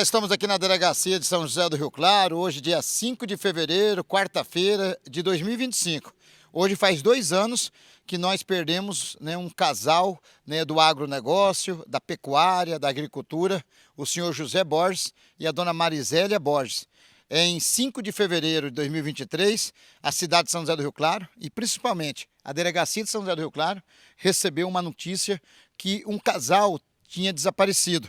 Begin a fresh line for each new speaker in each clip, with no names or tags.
Nós estamos aqui na delegacia de São José do Rio Claro, hoje dia 5 de fevereiro, quarta-feira de 2025. Hoje faz 2 anos que nós perdemos, um casal, do agronegócio, da pecuária, da agricultura, o senhor José Borges e a dona Marisélia Borges. Em 5 de fevereiro de 2023, a cidade de São José do Rio Claro e principalmente a delegacia de São José do Rio Claro recebeu uma notícia que um casal tinha desaparecido.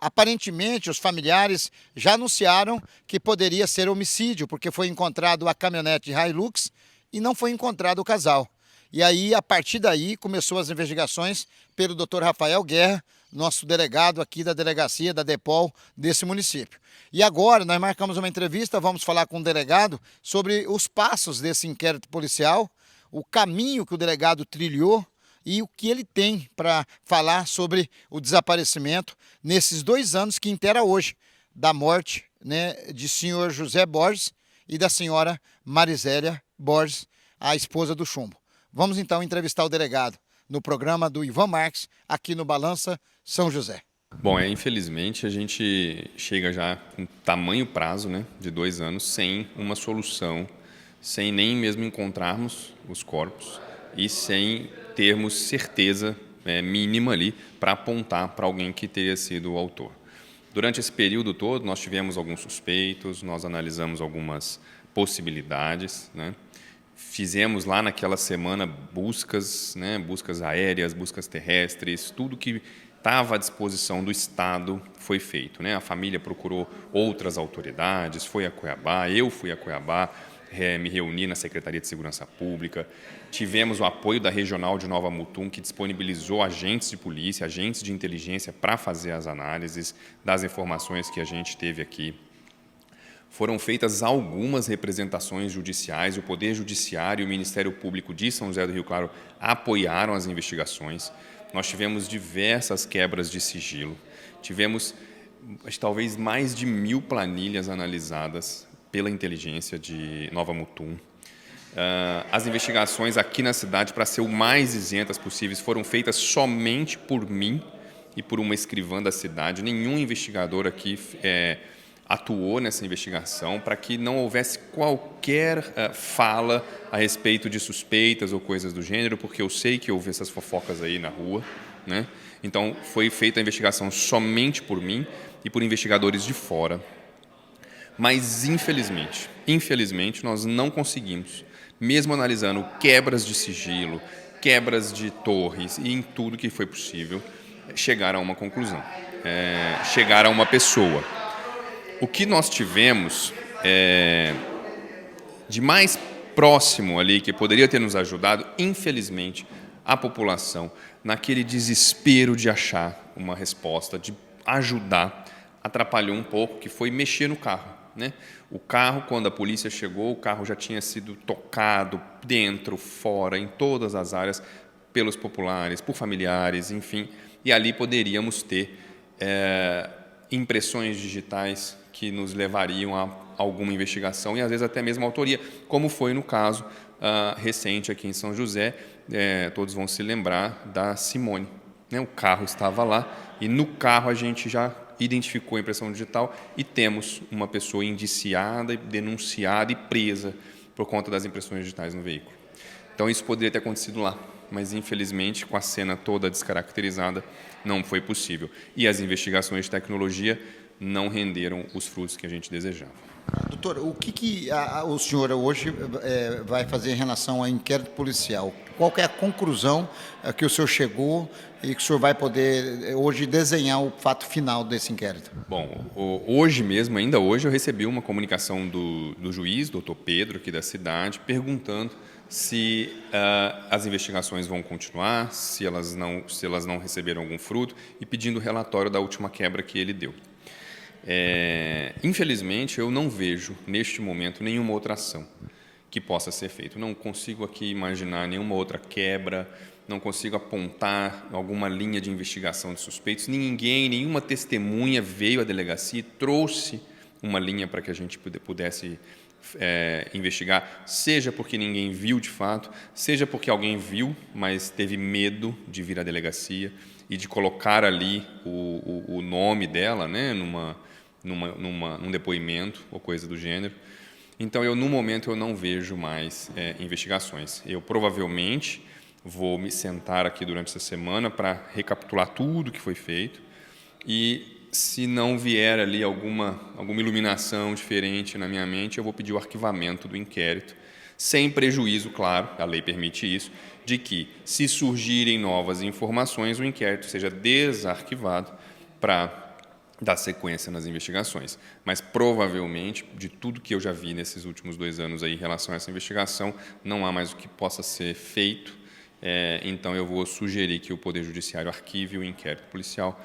Aparentemente, os familiares já anunciaram que poderia ser homicídio, porque foi encontrado a caminhonete Hilux e não foi encontrado o casal. E aí, a partir daí, começou as investigações pelo Dr. Rafael Guerra, nosso delegado aqui da delegacia, da DEPOL, desse município. E agora, nós marcamos uma entrevista, vamos falar com o delegado sobre os passos desse inquérito policial, o caminho que o delegado trilhou, e o que ele tem para falar sobre o desaparecimento nesses 2 anos que inteira hoje, da morte de senhor José Borges e da senhora Marisélia Borges, a esposa do Chumbo. Vamos então entrevistar o delegado no programa do Ivan Marques, aqui no Balança São José.
Bom, infelizmente a gente chega já com tamanho prazo, de 2 anos, sem uma solução, sem nem mesmo encontrarmos os corpos e sem termos certeza mínima ali para apontar para alguém que teria sido o autor. Durante esse período todo, nós tivemos alguns suspeitos, nós analisamos algumas possibilidades, Fizemos lá naquela semana buscas, buscas aéreas, buscas terrestres, tudo que estava à disposição do Estado foi feito. A família procurou outras autoridades, foi a Cuiabá, eu fui a Cuiabá, me reuni na Secretaria de Segurança Pública, tivemos o apoio da Regional de Nova Mutum, que disponibilizou agentes de polícia, agentes de inteligência para fazer as análises das informações que a gente teve aqui. Foram feitas algumas representações judiciais, o Poder Judiciário e o Ministério Público de São José do Rio Claro apoiaram as investigações. Nós tivemos diversas quebras de sigilo, tivemos talvez mais de 1.000 planilhas analisadas pela inteligência de Nova Mutum. As investigações aqui na cidade, para ser o mais isentas possíveis, foram feitas somente por mim e por uma escrivã da cidade. Nenhum investigador aqui atuou nessa investigação para que não houvesse qualquer fala a respeito de suspeitas ou coisas do gênero, porque eu sei que houve essas fofocas aí na rua. Então, foi feita a investigação somente por mim e por investigadores de fora. Mas, infelizmente, nós não conseguimos, mesmo analisando quebras de sigilo, quebras de torres e em tudo que foi possível, chegar a uma conclusão, chegar a uma pessoa. O que nós tivemos de mais próximo ali, que poderia ter nos ajudado, infelizmente, a população, naquele desespero de achar uma resposta, de ajudar, atrapalhou um pouco, que foi mexer no carro. O carro, quando a polícia chegou, o carro já tinha sido tocado dentro, fora, em todas as áreas, pelos populares, por familiares, enfim, e ali poderíamos ter impressões digitais que nos levariam a alguma investigação e às vezes até mesmo autoria, como foi no caso recente aqui em São José, todos vão se lembrar da Simone. O carro estava lá e no carro a gente já identificou a impressão digital e temos uma pessoa indiciada, denunciada e presa por conta das impressões digitais no veículo. Então isso poderia ter acontecido lá, mas infelizmente com a cena toda descaracterizada não foi possível. E as investigações de tecnologia não renderam os frutos que a gente desejava.
Doutor, o que o senhor hoje vai fazer em relação ao inquérito policial? Qual que é a conclusão que o senhor chegou e que o senhor vai poder hoje desenhar o fato final desse inquérito?
Bom, hoje mesmo, ainda hoje, eu recebi uma comunicação do juiz, doutor Pedro, aqui da cidade, perguntando se as investigações vão continuar, se elas não receberam algum fruto e pedindo o relatório da última quebra que ele deu. Infelizmente, eu não vejo, neste momento, nenhuma outra ação que possa ser feita. Não consigo aqui imaginar nenhuma outra quebra, não consigo apontar alguma linha de investigação de suspeitos. Nenhuma testemunha veio à delegacia e trouxe uma linha para que a gente pudesse investigar, seja porque ninguém viu de fato, seja porque alguém viu, mas teve medo de vir à delegacia e de colocar ali o nome dela, num depoimento ou coisa do gênero. Então, no momento, eu não vejo mais investigações. Eu provavelmente vou me sentar aqui durante essa semana para recapitular tudo que foi feito e, se não vier ali alguma iluminação diferente na minha mente, eu vou pedir o arquivamento do inquérito, sem prejuízo, claro, a lei permite isso, de que, se surgirem novas informações, o inquérito seja desarquivado para dar sequência nas investigações. Mas, provavelmente, de tudo que eu já vi nesses últimos 2 anos aí em relação a essa investigação, não há mais o que possa ser feito. Então, eu vou sugerir que o Poder Judiciário arquive o inquérito policial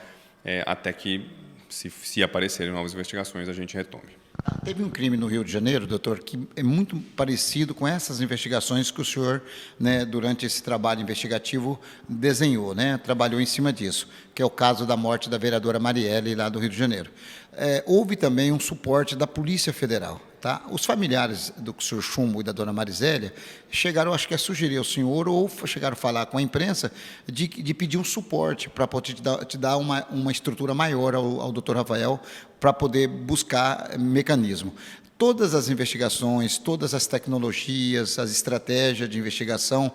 até que, se aparecerem novas investigações, a gente retome.
Teve um crime no Rio de Janeiro, doutor, que é muito parecido com essas investigações que o senhor, né, durante esse trabalho investigativo, desenhou, né, trabalhou em cima disso, que é o caso da morte da vereadora Marielle, lá do Rio de Janeiro. Houve também um suporte da Polícia Federal. Tá? Os familiares do senhor Chumbo e da dona Marisélia chegaram, acho que, a sugerir ao senhor, ou chegaram a falar com a imprensa, de pedir um suporte para poder te dar uma estrutura maior ao doutor Rafael, para poder buscar mecanismo. Todas as investigações, todas as tecnologias, as estratégias de investigação,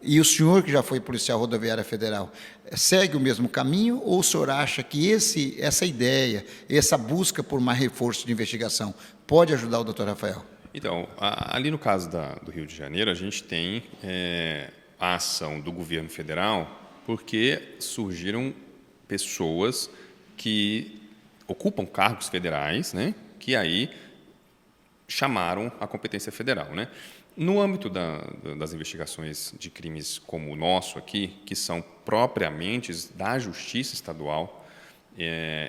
e o senhor, que já foi policial rodoviária federal, segue o mesmo caminho, ou o senhor acha que essa ideia, essa busca por mais reforço de investigação pode ajudar o doutor Rafael?
Então, ali no caso do Rio de Janeiro, a gente tem a ação do governo federal, porque surgiram pessoas que ocupam cargos federais, né, que aí chamaram a competência federal, né? No âmbito das investigações de crimes como o nosso aqui, que são propriamente da Justiça Estadual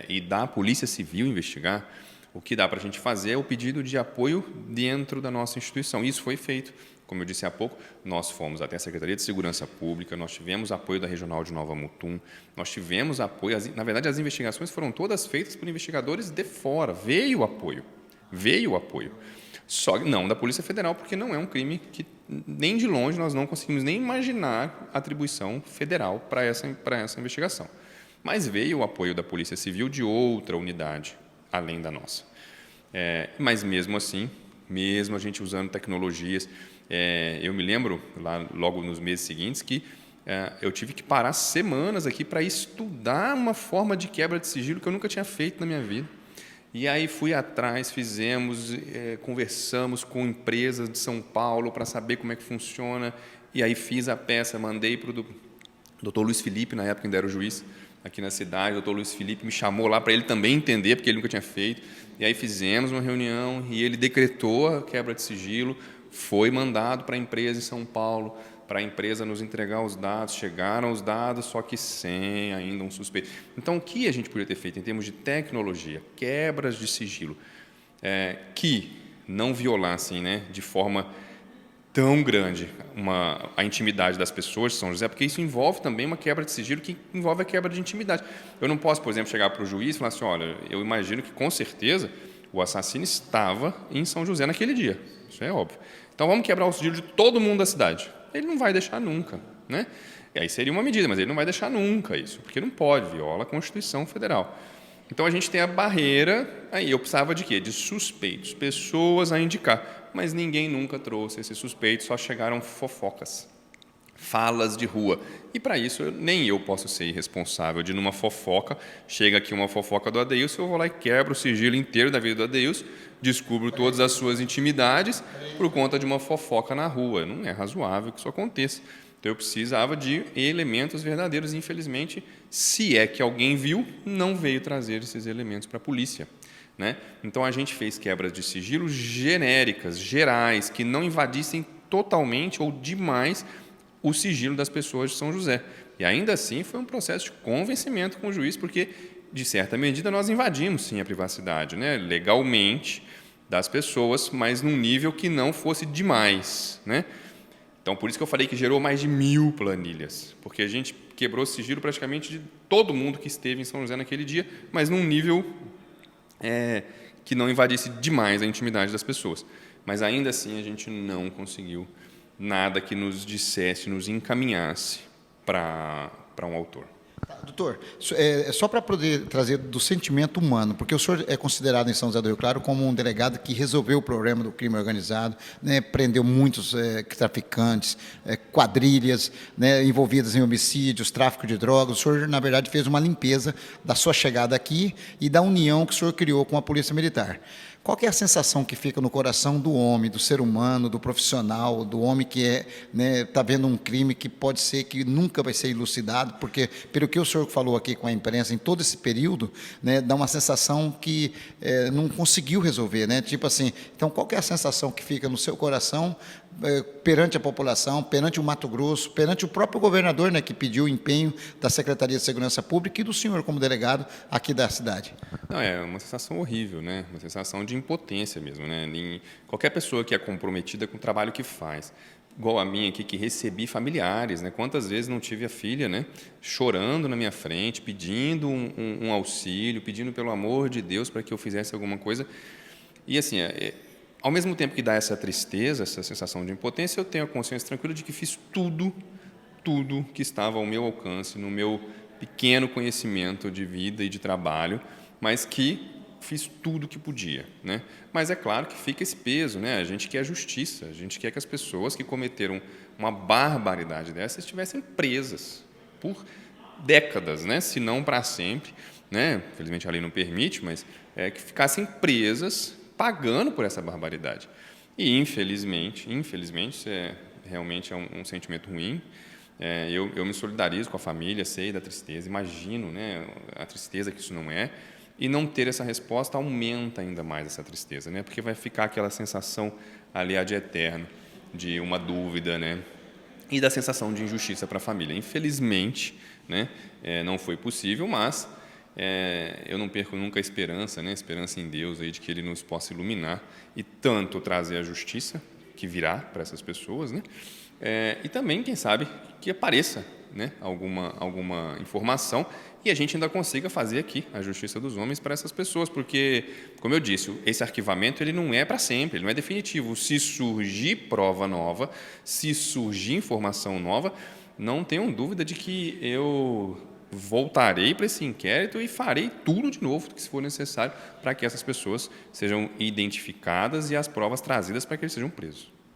e da Polícia Civil investigar, o que dá para a gente fazer é o pedido de apoio dentro da nossa instituição. Isso foi feito. Como eu disse há pouco, nós fomos até a Secretaria de Segurança Pública, nós tivemos apoio da Regional de Nova Mutum, nós tivemos apoio... Na verdade, as investigações foram todas feitas por investigadores de fora. Veio o apoio. Só não da Polícia Federal, porque não é um crime que, nem de longe, nós não conseguimos nem imaginar atribuição federal para essa investigação. Mas veio o apoio da Polícia Civil de outra unidade, além da nossa. Mas, mesmo assim, mesmo a gente usando tecnologias, eu me lembro, lá, logo nos meses seguintes, que eu tive que parar semanas aqui para estudar uma forma de quebra de sigilo que eu nunca tinha feito na minha vida. E aí fui atrás, fizemos, conversamos com empresas de São Paulo para saber como é que funciona, e aí fiz a peça, mandei para o doutor Luiz Felipe, na época ainda era o juiz, aqui na cidade. O doutor Luiz Felipe me chamou lá para ele também entender, porque ele nunca tinha feito, e aí fizemos uma reunião, e ele decretou a quebra de sigilo, foi mandado para a empresa em São Paulo, para a empresa nos entregar os dados, chegaram os dados, só que sem ainda um suspeito. Então, o que a gente podia ter feito em termos de tecnologia, quebras de sigilo, que não violassem, né, de forma tão grande a intimidade das pessoas de São José, porque isso envolve também uma quebra de sigilo que envolve a quebra de intimidade. Eu não posso, por exemplo, chegar para o juiz e falar assim, olha, eu imagino que, com certeza, o assassino estava em São José naquele dia. Isso é óbvio. Então, vamos quebrar o sigilo de todo mundo da cidade. Ele não vai deixar nunca, né? E aí seria uma medida, mas ele não vai deixar nunca isso, porque não pode, viola a Constituição Federal. Então, a gente tem a barreira, aí eu precisava de quê? De suspeitos, pessoas a indicar, mas ninguém nunca trouxe esses suspeitos, só chegaram fofocas, falas de rua. E, para isso, nem eu posso ser irresponsável de, numa fofoca, chega aqui uma fofoca do Adeilson, eu vou lá e quebro o sigilo inteiro da vida do Adeilson, descubro todas as suas intimidades por conta de uma fofoca na rua. Não é razoável que isso aconteça. Então, eu precisava de elementos verdadeiros. Infelizmente, se é que alguém viu, não veio trazer esses elementos para a polícia, né? Então, a gente fez quebras de sigilo genéricas, gerais, que não invadissem totalmente ou demais o sigilo das pessoas de São José. E, ainda assim, foi um processo de convencimento com o juiz, porque, de certa medida, nós invadimos, sim, a privacidade, né, legalmente, das pessoas, mas num nível que não fosse demais, né? Então, por isso que eu falei que gerou mais de 1000 planilhas, porque a gente quebrou o sigilo praticamente de todo mundo que esteve em São José naquele dia, mas num nível que não invadisse demais a intimidade das pessoas. Mas, ainda assim, a gente não conseguiu nada que nos dissesse, nos encaminhasse para um autor.
Doutor, só para poder trazer do sentimento humano, porque o senhor é considerado em São José do Rio Claro como um delegado que resolveu o problema do crime organizado, né, prendeu muitos traficantes, quadrilhas, né, envolvidas em homicídios, tráfico de drogas. O senhor, na verdade, fez uma limpeza da sua chegada aqui e da união que o senhor criou com a Polícia Militar. Qual que é a sensação que fica no coração do homem, do ser humano, do profissional, do homem que está vendo um crime que pode ser que nunca vai ser elucidado, porque, pelo que o senhor falou aqui com a imprensa, em todo esse período, né, dá uma sensação que não conseguiu resolver, né? Tipo assim, então qual que é a sensação que fica no seu coração perante a população, perante o Mato Grosso, perante o próprio governador, né, que pediu o empenho da Secretaria de Segurança Pública e do senhor como delegado aqui da cidade?
Não, é uma sensação horrível, né? Uma sensação de impotência mesmo, né? Qualquer pessoa que é comprometida com o trabalho que faz, igual a minha aqui, que recebi familiares, né? Quantas vezes não tive a filha, né, chorando na minha frente, pedindo um auxílio, pedindo pelo amor de Deus para que eu fizesse alguma coisa. E assim, ao mesmo tempo que dá essa tristeza, essa sensação de impotência, eu tenho a consciência tranquila de que fiz tudo que estava ao meu alcance, no meu pequeno conhecimento de vida e de trabalho, mas que fiz tudo que podia, né? Mas é claro que fica esse peso, né? A gente quer justiça, a gente quer que as pessoas que cometeram uma barbaridade dessa estivessem presas por décadas, né? Se não para sempre, né? Infelizmente a lei não permite, mas que ficassem presas pagando por essa barbaridade. E infelizmente, isso realmente é um sentimento ruim. Eu me solidarizo com a família, sei da tristeza, imagino, né, a tristeza que isso não é. E não ter essa resposta aumenta ainda mais essa tristeza, né? Porque vai ficar aquela sensação ali ad eterno de uma dúvida, né? E da sensação de injustiça para a família. Infelizmente, né, não foi possível, mas eu não perco nunca a esperança, né? A esperança em Deus aí de que Ele nos possa iluminar e tanto trazer a justiça que virá para essas pessoas, né? E também, quem sabe, que apareça, né, alguma informação e a gente ainda consiga fazer aqui a justiça dos homens para essas pessoas, porque, como eu disse, esse arquivamento ele não é para sempre, ele não é definitivo. Se surgir prova nova, se surgir informação nova, não tenham dúvida de que eu voltarei para esse inquérito e farei tudo de novo que se for necessário para que essas pessoas sejam identificadas e as provas trazidas para que eles sejam presos.